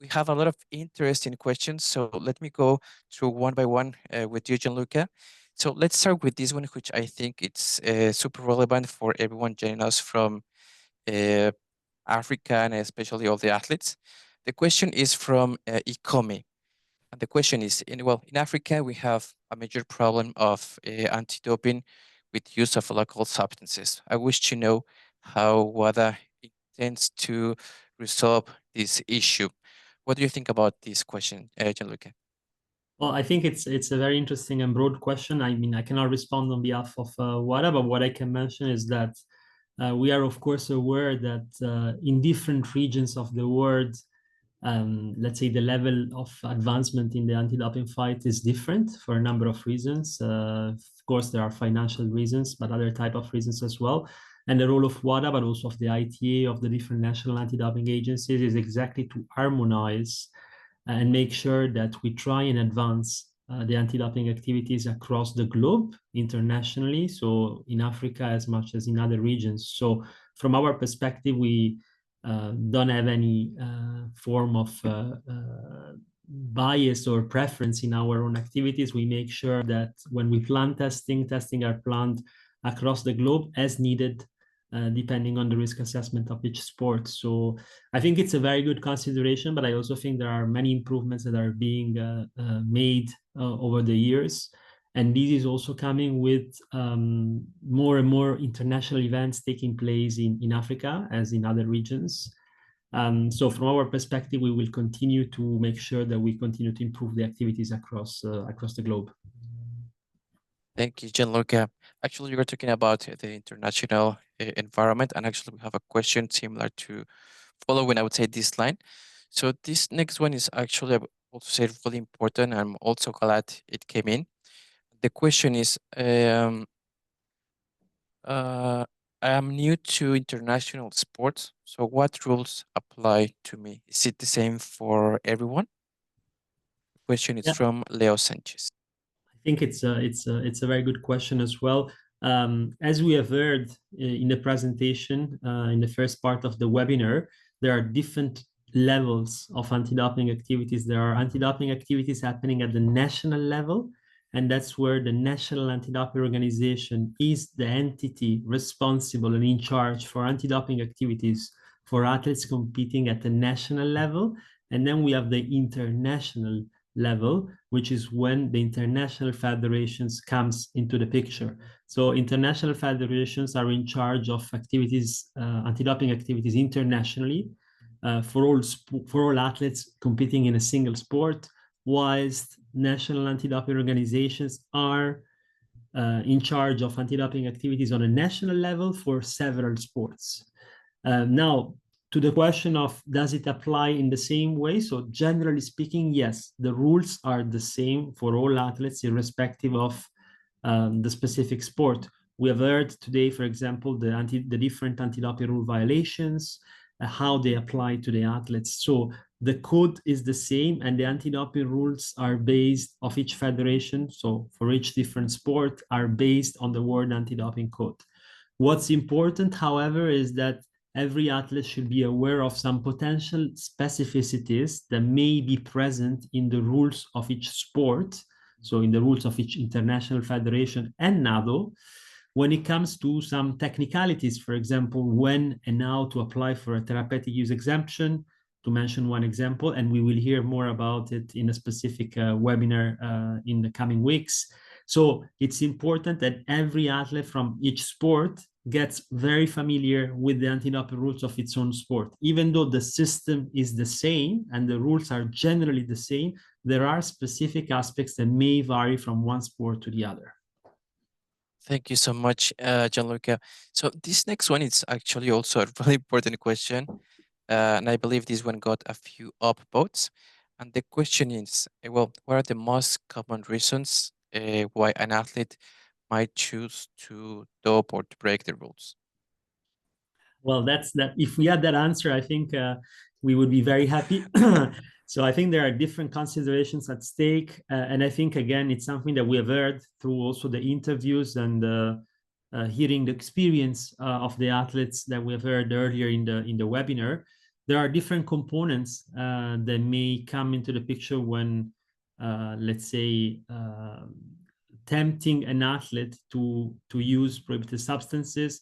We have a lot of interesting questions, so let me go through one by one with you, Gianluca. So let's start with this one, which I think it's super relevant for everyone joining us from Africa and especially all the athletes. The question is from Ikomi. And the question is, in Africa, we have a major problem of anti-doping with use of local substances. I wish to know how WADA intends to resolve this issue. What do you think about this question, Gianluca? Well, I think it's a very interesting and broad question. I mean, I cannot respond on behalf of WADA, but what I can mention is that we are, of course, aware that in different regions of the world, let's say the level of advancement in the anti-doping fight is different for a number of reasons. Of course, there are financial reasons, but other type of reasons as well. And the role of WADA, but also of the ITA, of the different national anti-doping agencies, is exactly to harmonize and make sure that we try and advance the anti-doping activities across the globe internationally, so in Africa as much as in other regions. So from our perspective, we don't have any form of bias or preference in our own activities. We make sure that when we plan testing are planned across the globe as needed, depending on the risk assessment of each sport. So I think it's a very good consideration, but I also think there are many improvements that are being made over the years. And this is also coming with more and more international events taking place in Africa as in other regions. So from our perspective, we will continue to make sure that we continue to improve the activities across the globe. Thank you, Gianluca. Actually, you were talking about the international environment, and actually we have a question similar to following, I would say, this line. So this next one is actually, I would also say, really important. I'm also glad it came in. The question is, I am new to international sports, so what rules apply to me? Is it the same for everyone? The question is from Leo Sanchez. I think it's a very good question as well. As we have heard in the presentation, in the first part of the webinar, there are different levels of anti-doping activities. There are anti-doping activities happening at the national level, and that's where the National Anti-Doping Organization is the entity responsible and in charge for anti-doping activities for athletes competing at the national level. And then we have the international level, which is when the international federations comes into the picture. So international federations are in charge of activities, anti-doping activities internationally for all athletes competing in a single sport, whilst national anti-doping organizations are in charge of anti-doping activities on a national level for several sports. Now, to the question of does it apply in the same way? So generally speaking, yes, the rules are the same for all athletes irrespective of the specific sport. We have heard today, for example, the different anti-doping rule violations, how they apply to the athletes. So the code is the same and the anti-doping rules are based of each federation. So for each different sport are based on the World Anti-Doping Code. What's important, however, is that every athlete should be aware of some potential specificities that may be present in the rules of each sport, so in the rules of each international federation and NADO, when it comes to some technicalities, for example, when and how to apply for a therapeutic use exemption, mention one example, and we will hear more about it in a specific webinar in the coming weeks. So it's important that every athlete from each sport gets very familiar with the anti-doping rules of its own sport. Even though the system is the same and the rules are generally the same, there are specific aspects that may vary from one sport to the other. Thank you so much, Gianluca. So this next one is actually also a really important question. And I believe this one got a few upvotes. And the question is, well, what are the most common reasons why an athlete might choose to dope or to break the rules? Well, that's that. If we had that answer, I think we would be very happy. So I think there are different considerations at stake, and I think again it's something that we have heard through also the interviews and hearing the experience of the athletes that we have heard earlier in the webinar. There are different components that may come into the picture when, let's say, tempting an athlete to use prohibited substances.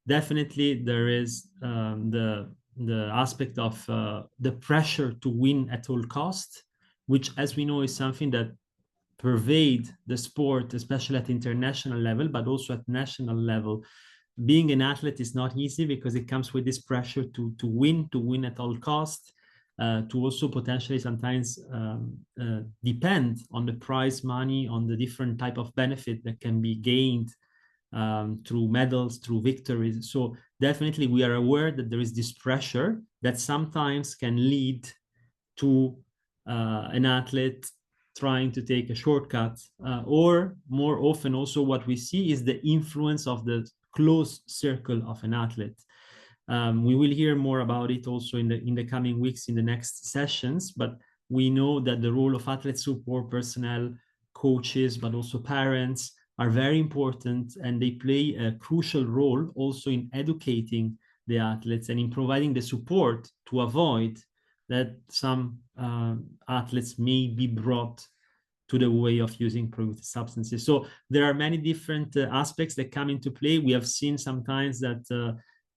Definitely, there is the aspect of the pressure to win at all cost, which, as we know, is something that pervade the sport, especially at international level, but also at national level. Being an athlete is not easy because it comes with this pressure to win at all cost, to also potentially sometimes depend on the prize money, on the different type of benefit that can be gained through medals, through victories. So definitely we are aware that there is this pressure that sometimes can lead to an athlete trying to take a shortcut, or more often also what we see is the influence of the close circle of an athlete. We will hear more about it also in the coming weeks in the next sessions, but we know that the role of athlete support personnel, coaches, but also parents are very important, and they play a crucial role also in educating the athletes and in providing the support to avoid that some athletes may be brought to the way of using prohibited substances. So there are many different aspects that come into play. We have seen sometimes that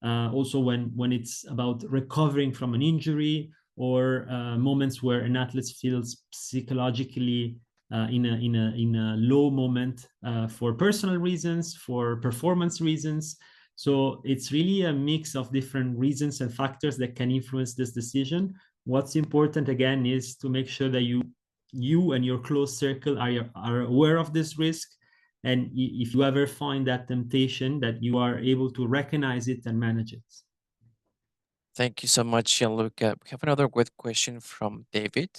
also when it's about recovering from an injury, or moments where an athlete feels psychologically in a low moment for personal reasons, for performance reasons. So it's really a mix of different reasons and factors that can influence this decision. What's important again is to make sure that you and your close circle are aware of this risk, and if you ever find that temptation, that you are able to recognize it and manage it. Thank you so much, Gianluca. We have another good question from David.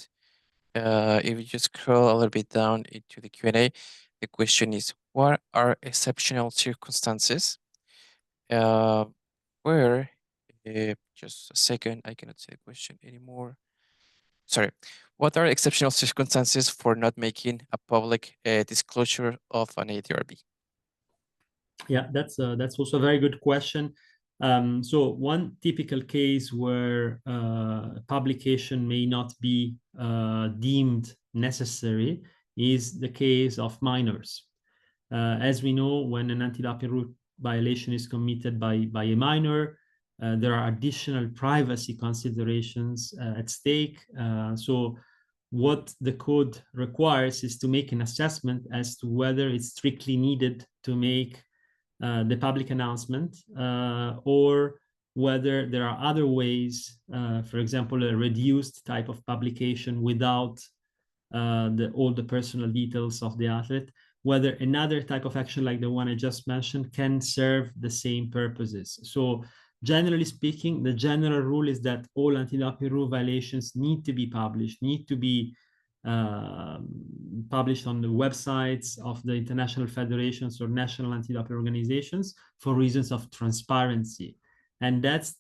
If you just scroll a little bit down into the Q&A, the question is, what are exceptional circumstances where, just a second, I cannot see the question anymore. Sorry, what are exceptional circumstances for not making a public disclosure of an ADRV? Yeah, that's also a very good question. So one typical case where publication may not be deemed necessary is the case of minors. As we know, when an anti-doping rule violation is committed by a minor, there are additional privacy considerations at stake. So what the code requires is to make an assessment as to whether it's strictly needed to make the public announcement, or whether there are other ways, for example, a reduced type of publication without all the personal details of the athlete, whether another type of action like the one I just mentioned can serve the same purposes. So generally speaking, the general rule is that all anti-doping rule violations need to be published, need to be published on the websites of the international federations or national anti-doping organizations for reasons of transparency. And that's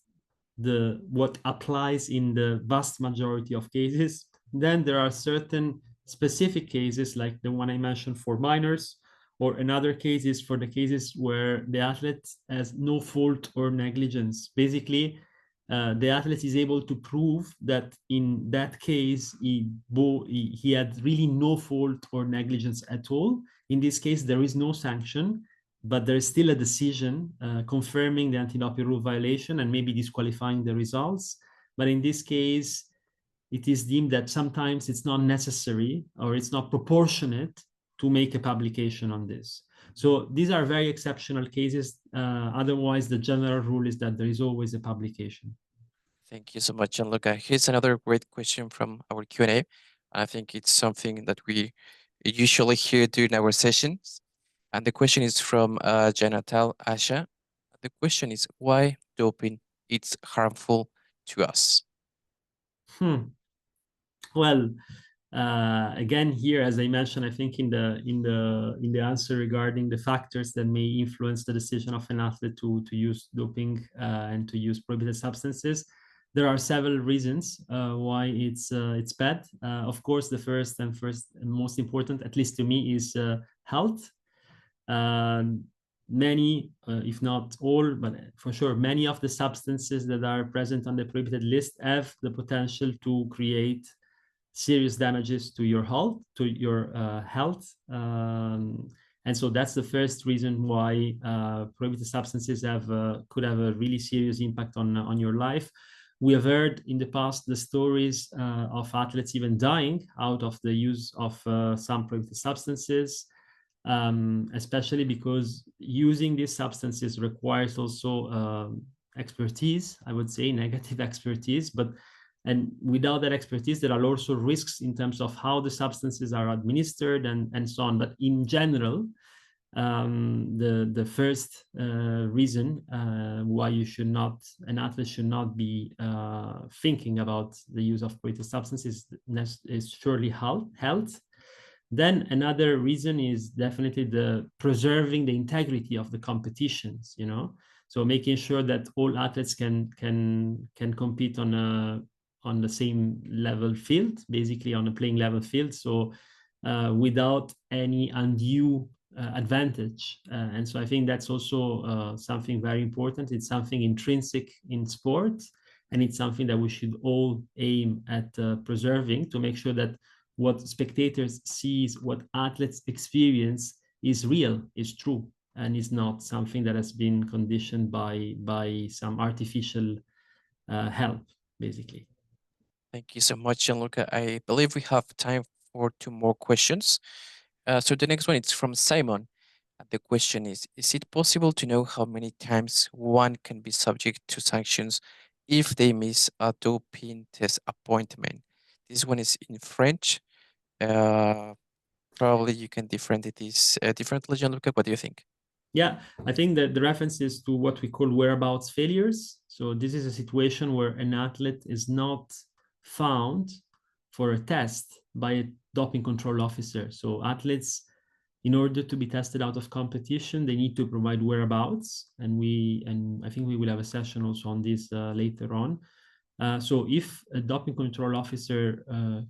what applies in the vast majority of cases. Then there are certain specific cases like the one I mentioned for minors, or another cases for the cases where the athlete has no fault or negligence. Basically, the athlete is able to prove that in that case, he had really no fault or negligence at all. In this case, there is no sanction, but there is still a decision confirming the anti-doping rule violation and maybe disqualifying the results. But in this case, it is deemed that sometimes it's not necessary or it's not proportionate to make a publication on this. So these are very exceptional cases. Otherwise, the general rule is that there is always a publication. Thank you so much, Gianluca. Here's another great question from our Q&A. I think it's something that we usually hear during our sessions. And the question is from Janatal Asha. The question is, why doping is harmful to us? Well, again, here, as I mentioned, I think in the answer regarding the factors that may influence the decision of an athlete to use doping and to use prohibited substances, there are several reasons why it's bad. Of course, the first and most important, at least to me, is health. Many, if not all, but for sure, many of the substances that are present on the prohibited list have the potential to create serious damages to your health, and so that's the first reason why prohibited substances could have a really serious impact on your life. We have heard in the past the stories of athletes even dying out of the use of some prohibited substances, especially because using these substances requires also expertise, I would say negative expertise, and without that expertise, there are also risks in terms of how the substances are administered and so on. But in general, the first reason why an athlete should not be thinking about the use of prohibited substances is surely health. Then another reason is definitely the preserving the integrity of the competitions, so making sure that all athletes can compete on the same level field, basically on a playing level field, so without any undue advantage. And so I think that's also something very important. It's something intrinsic in sport, and it's something that we should all aim at preserving, to make sure that what spectators see, what athletes experience is real, is true, and is not something that has been conditioned by some artificial help, basically. Thank you so much, Gianluca. I believe we have time for 2 more questions. So the next one is from Simon. The question is it possible to know how many times one can be subject to sanctions if they miss a doping test appointment? This one is in French. Probably you can differentiate this differently, Gianluca. What do you think? Yeah, I think that the reference is to what we call whereabouts failures. So this is a situation where an athlete is not found for a test by a doping control officer. So athletes, in order to be tested out of competition, they need to provide whereabouts, and I think we will have a session also on this later on. So if a doping control officer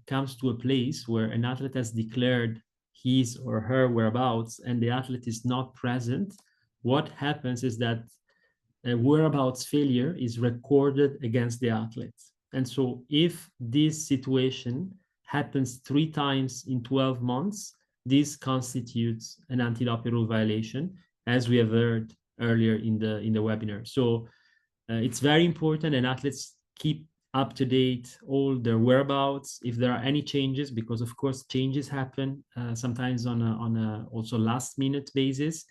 comes to a place where an athlete has declared his or her whereabouts and the athlete is not present, what happens is that a whereabouts failure is recorded against the athlete. And so if this situation happens 3 times in 12 months, this constitutes an anti-doping rule violation, as we have heard earlier in the webinar. So it's very important, and athletes keep up to date all their whereabouts if there are any changes, because of course changes happen sometimes on a also last minute basis.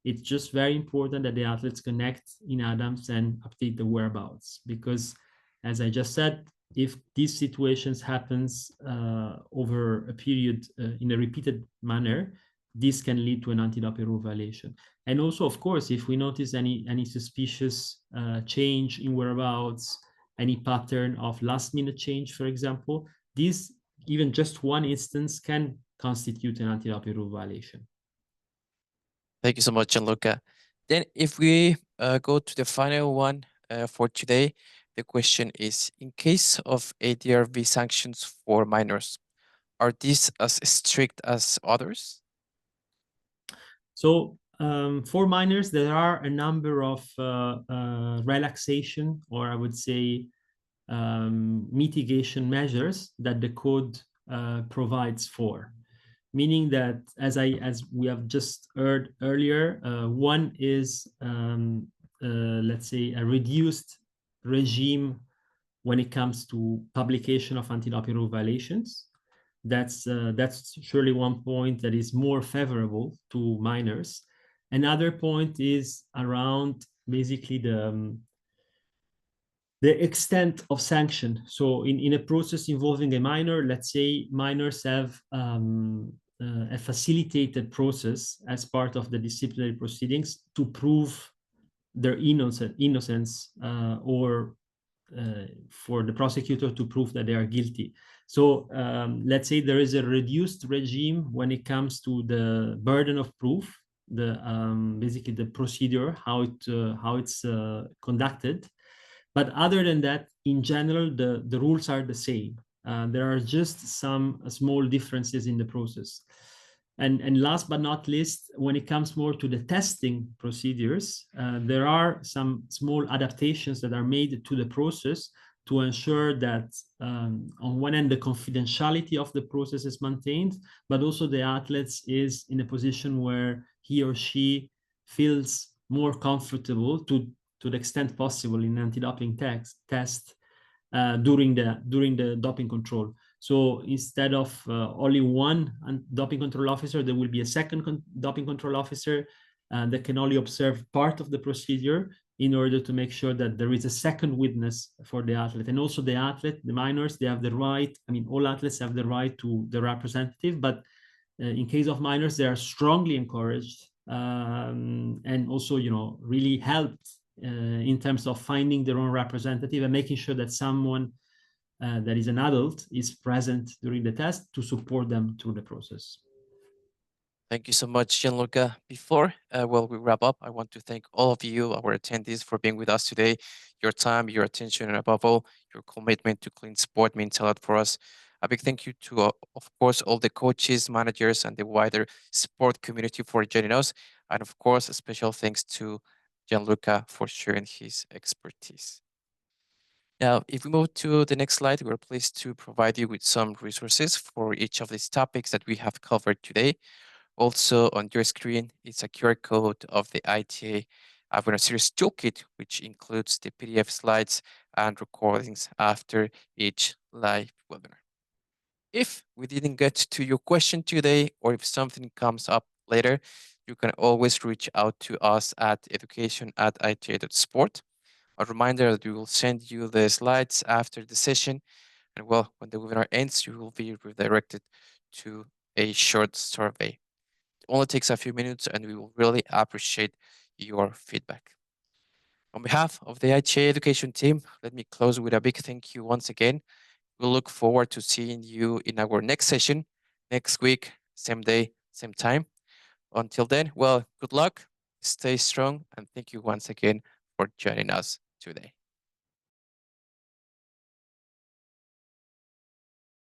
It's just very important that the athletes connect in Adams and update the whereabouts, because as I just said, if these situations happens over a period in a repeated manner, this can lead to an anti-doping rule violation. And also, of course, if we notice any suspicious change in whereabouts, any pattern of last-minute change, for example, this, even just one instance, can constitute an anti-doping rule violation. Thank you so much, Gianluca. Then if we go to the final one for today, the question is, in case of ADRV sanctions for minors, are these as strict as others? So for minors, there are a number of relaxation, or I would say mitigation measures that the code provides for. Meaning that, as we have just heard earlier, one is, let's say, a reduced regime when it comes to publication of anti-doping rule violations. That's surely one point that is more favorable to minors. Another point is around basically the extent of sanction. So in a process involving a minor, let's say minors have a facilitated process as part of the disciplinary proceedings to prove their innocence or for the prosecutor to prove that they are guilty. So let's say there is a reduced regime when it comes to the burden of proof, the basically the procedure, how it's conducted. But other than that, in general, the rules are the same. There are just some small differences in the process. And last but not least, when it comes more to the testing procedures, there are some small adaptations that are made to the process to ensure that on one end, the confidentiality of the process is maintained, but also the athlete is in a position where he or she feels more comfortable to the extent possible in anti-doping test during the doping control. So instead of only one doping control officer, there will be a second doping control officer that can only observe part of the procedure in order to make sure that there is a second witness for the athlete. And also the athlete, the minors, they have the right, I mean, all athletes have the right to the representative, but in case of minors, they are strongly encouraged and also, really helped in terms of finding their own representative and making sure that someone that is an adult is present during the test to support them through the process. Thank you so much, Gianluca. Before we wrap up, I want to thank all of you, our attendees, for being with us today. Your time, your attention, and above all, your commitment to clean sport means a lot for us. A big thank you to, of course, all the coaches, managers, and the wider sport community for joining us. And of course, a special thanks to Gianluca for sharing his expertise. Now, if we move to the next slide, we're pleased to provide you with some resources for each of these topics that we have covered today. Also on your screen is a QR code of the ITA Webinar Series Toolkit, which includes the PDF slides and recordings after each live webinar. If we didn't get to your question today, or if something comes up later, you can always reach out to us at education@ita.sport. A reminder that we will send you the slides after the session. And well, when the webinar ends, you will be redirected to a short survey. It only takes a few minutes and we will really appreciate your feedback. On behalf of the ITA education team, let me close with a big thank you once again. We'll look forward to seeing you in our next session next week, same day, same time. Until then, well, good luck, stay strong, and thank you once again for joining us today.